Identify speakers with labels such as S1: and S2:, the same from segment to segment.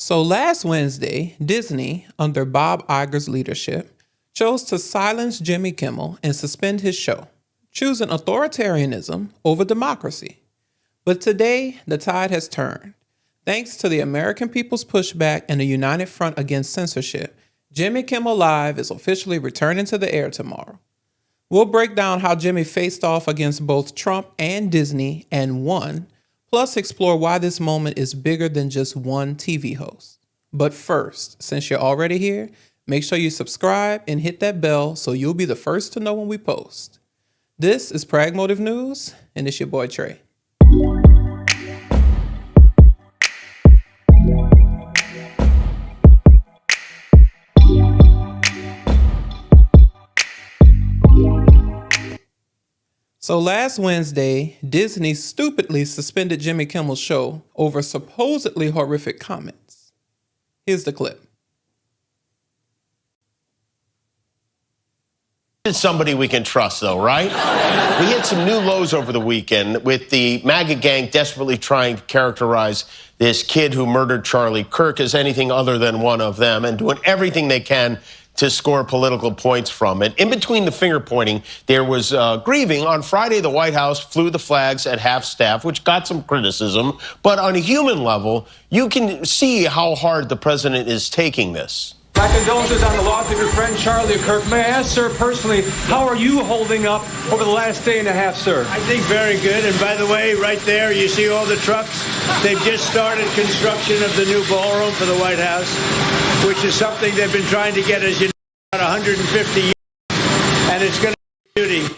S1: So last Wednesday, Disney, under Bob Iger's leadership, chose to silence Jimmy Kimmel and suspend his show, choosing authoritarianism over democracy. But today, the tide has turned. Thanks to the American people's pushback and the united front against censorship, Jimmy Kimmel Live is officially returning to the air tomorrow. We'll break down how Jimmy faced off against both Trump and Disney and won, plus explore why this moment is bigger than just one TV host. But first, since you're already here, make sure you subscribe and hit that bell so you'll be the first to know when we post. This is Pragmotiv News, and it's your boy Trey. So last Wednesday, Disney stupidly suspended Jimmy Kimmel's show over supposedly horrific comments. Here's the clip.
S2: It's somebody we can trust, though, right? We hit some new lows over the weekend with the MAGA gang desperately trying to characterize this kid who murdered Charlie Kirk as anything other than one of them and doing everything they can to score political points from it. In between the finger pointing, there was grieving. On Friday, the White House flew the flags at half staff, which got some criticism. But on a human level, you can see how hard the president is taking this.
S3: My condolences on the loss of your friend Charlie Kirk. May I ask, sir, personally, how are you holding up over the last day and a half, sir?
S4: I think very good. And by the way, right there, you see all the trucks? They've just started construction of the new ballroom for the White House, which is something they've been trying to get, as you know, about 150 years. And it's going to be a beauty.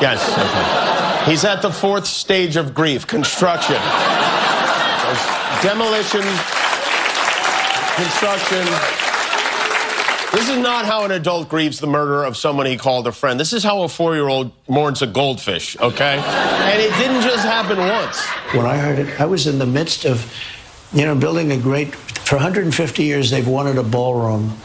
S2: Yes. Okay. He's at the fourth stage of grief, construction. There's demolition, construction. This is not how an adult grieves the murder of someone he called a friend. This is how a 4-year-old mourns a goldfish, okay? And it didn't just happen once.
S5: When I heard it, I was in the midst of, building a great, for 150 years, they've wanted a ballroom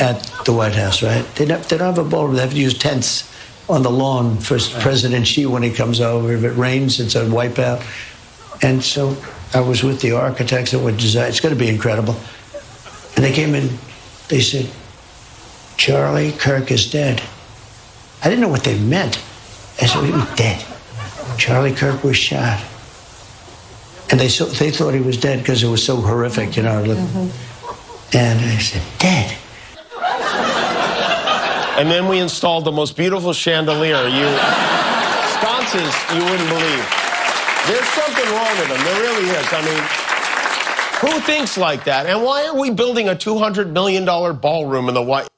S5: at the White House, right? They don't have a ballroom. They have to use tents on the lawn for President Xi when he comes over. If it rains, it's a wipeout. And so I was with the architects that would design. It's going to be incredible. And they came in, they said, Charlie Kirk is dead. I didn't know what they meant. I said, he was dead. Charlie Kirk was shot. And they thought he was dead because it was so horrific, And I said, dead.
S2: And then we installed the most beautiful chandelier. Sconces you wouldn't believe. There's something wrong with them. There really is. I mean, who thinks like that? And why are we building a $200 million ballroom in the White House?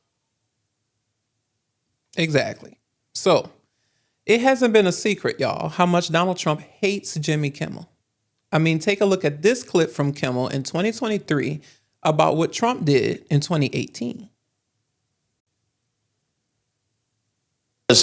S1: Exactly. So, it hasn't been a secret, y'all, how much Donald Trump hates Jimmy Kimmel. I mean, take a look at this clip from Kimmel in 2023 about what Trump did in 2018.
S2: As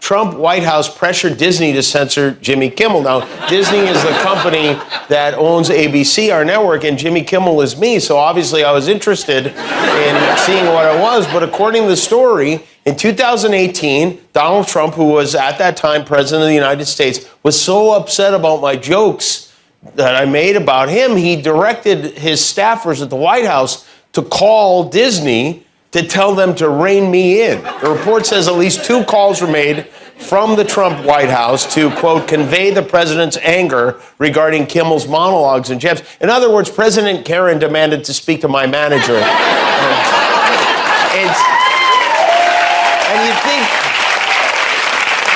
S2: Trump White House pressured Disney to censor Jimmy Kimmel. Now, Disney is the company that owns ABC, our network, and Jimmy Kimmel is me. So obviously I was interested in seeing what it was. But according to the story, in 2018, Donald Trump, who was at that time president of the United States, was so upset about my jokes that I made about him, he directed his staffers at the White House to call Disney to tell them to rein me in. The report says at least 2 calls were made from the Trump White House to, quote, convey the president's anger regarding Kimmel's monologues and jabs. In other words, President Karen demanded to speak to my manager.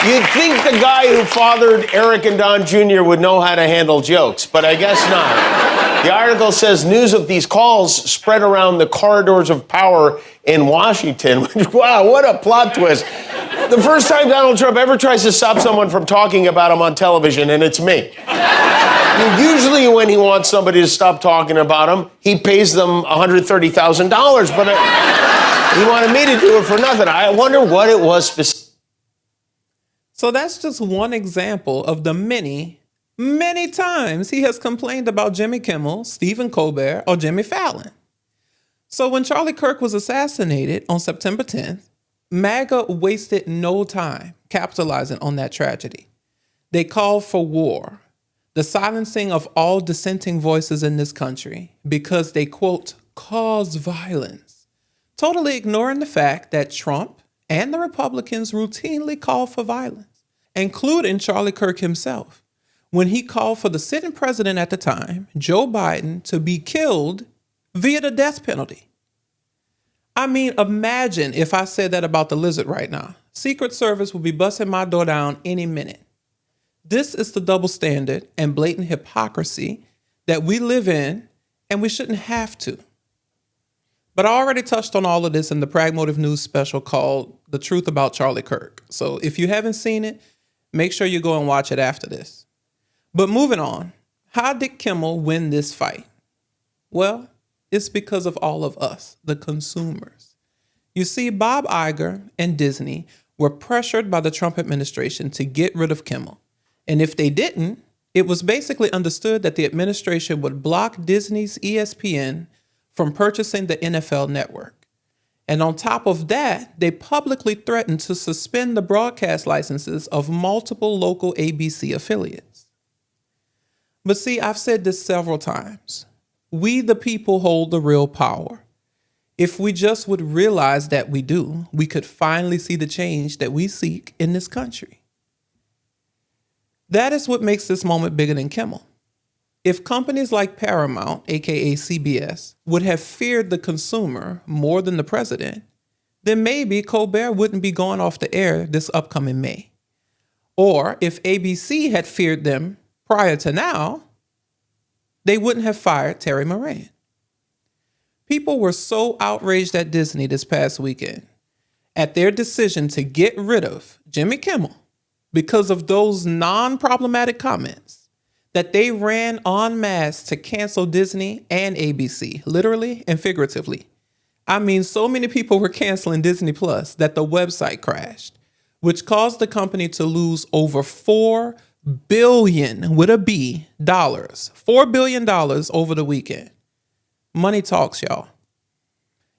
S2: You'd think the guy who fathered Eric and Don Jr. would know how to handle jokes, but I guess not. The article says news of these calls spread around the corridors of power in Washington. Wow, what a plot twist. The first time Donald Trump ever tries to stop someone from talking about him on television, and it's me. Usually when he wants somebody to stop talking about him, he pays them $130,000, but he wanted me to do it for nothing. I wonder what it was specifically.
S1: So that's just one example of the many times he has complained about Jimmy Kimmel, Stephen Colbert, or Jimmy Fallon. So when Charlie Kirk was assassinated on September 10th, MAGA wasted no time capitalizing on that tragedy. They called for war. the silencing of all dissenting voices in this country because they, quote, cause violence, totally ignoring the fact that Trump and the Republicans routinely call for violence, including Charlie Kirk himself, when he called for the sitting president at the time, Joe Biden, to be killed via the death penalty. I mean, imagine if I said that about the lizard right now. Secret Service would be busting my door down any minute. This is the double standard and blatant hypocrisy that we live in, and we shouldn't have to. But I already touched on all of this in the Pragmotiv News special called The Truth About Charlie Kirk. So if you haven't seen it, make sure you go and watch it after this. But moving on, how did Kimmel win this fight? Well, it's because of all of us, the consumers. You see, Bob Iger and Disney were pressured by the Trump administration to get rid of Kimmel. And if they didn't, it was basically understood that the administration would block Disney's ESPN from purchasing the NFL network. And on top of that, they publicly threatened to suspend the broadcast licenses of multiple local ABC affiliates. But see, I've said this several times. We, the people, hold the real power. If we just would realize that we do, we could finally see the change that we seek in this country. That is what makes this moment bigger than Kimmel. If companies like Paramount, aka CBS, would have feared the consumer more than the president, then maybe Colbert wouldn't be going off the air this upcoming May. Or if ABC had feared them prior to now, they wouldn't have fired Terry Moran. People were so outraged at Disney this past weekend at their decision to get rid of Jimmy Kimmel because of those non-problematic comments that they ran en masse to cancel Disney and ABC, literally and figuratively. I mean, so many people were canceling Disney Plus that the website crashed, which caused the company to lose over $4 billion with a B dollars, $4 billion over the weekend. Money talks, y'all.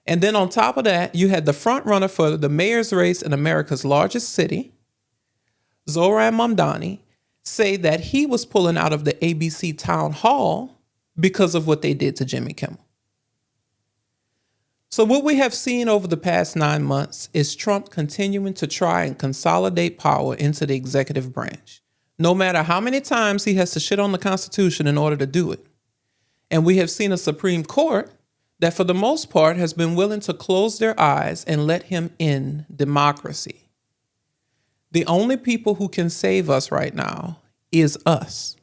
S1: And then on top of that, you had the front runner for the mayor's race in America's largest city, Zohran Mamdani, say that he was pulling out of the ABC town hall because of what they did to Jimmy Kimmel. So what we have seen over the past 9 months is Trump continuing to try and consolidate power into the executive branch, no matter how many times he has to shit on the Constitution in order to do it. And we have seen a Supreme Court that for the most part has been willing to close their eyes and let him in democracy. The only people who can save us right now is us.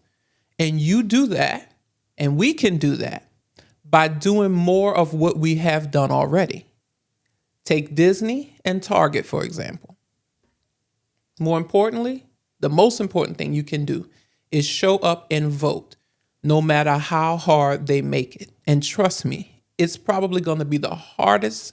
S1: And you do that, and we can do that by doing more of what we have done already. Take Disney and Target, for example. More importantly, the most important thing you can do is show up and vote, no matter how hard they make it. And trust me, it's probably going to be the hardest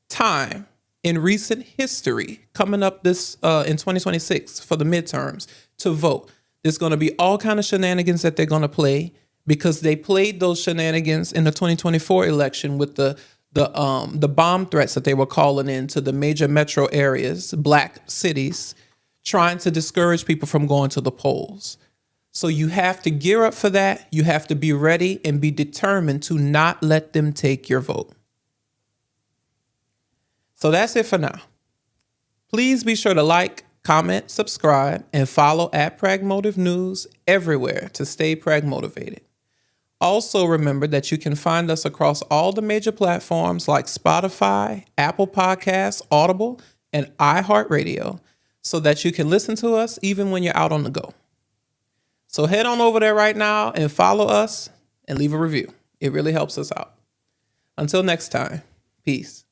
S1: time in recent history coming up this in 2026 for the midterms to vote. There's going to be all kind of shenanigans that they're going to play because they played those shenanigans in the 2024 election with the bomb threats that they were calling in to the major metro areas, black cities, trying to discourage people from going to the polls. So you have to gear up for that. You have to be ready and be determined to not let them take your vote. So that's it for now. Please be sure to like, comment, subscribe, and follow at Pragmotiv News everywhere to stay pragmotivated. Also remember that you can find us across all the major platforms like Spotify, Apple Podcasts, Audible, and iHeartRadio so that you can listen to us even when you're out on the go. So head on over there right now and follow us and leave a review. It really helps us out. Until next time, peace.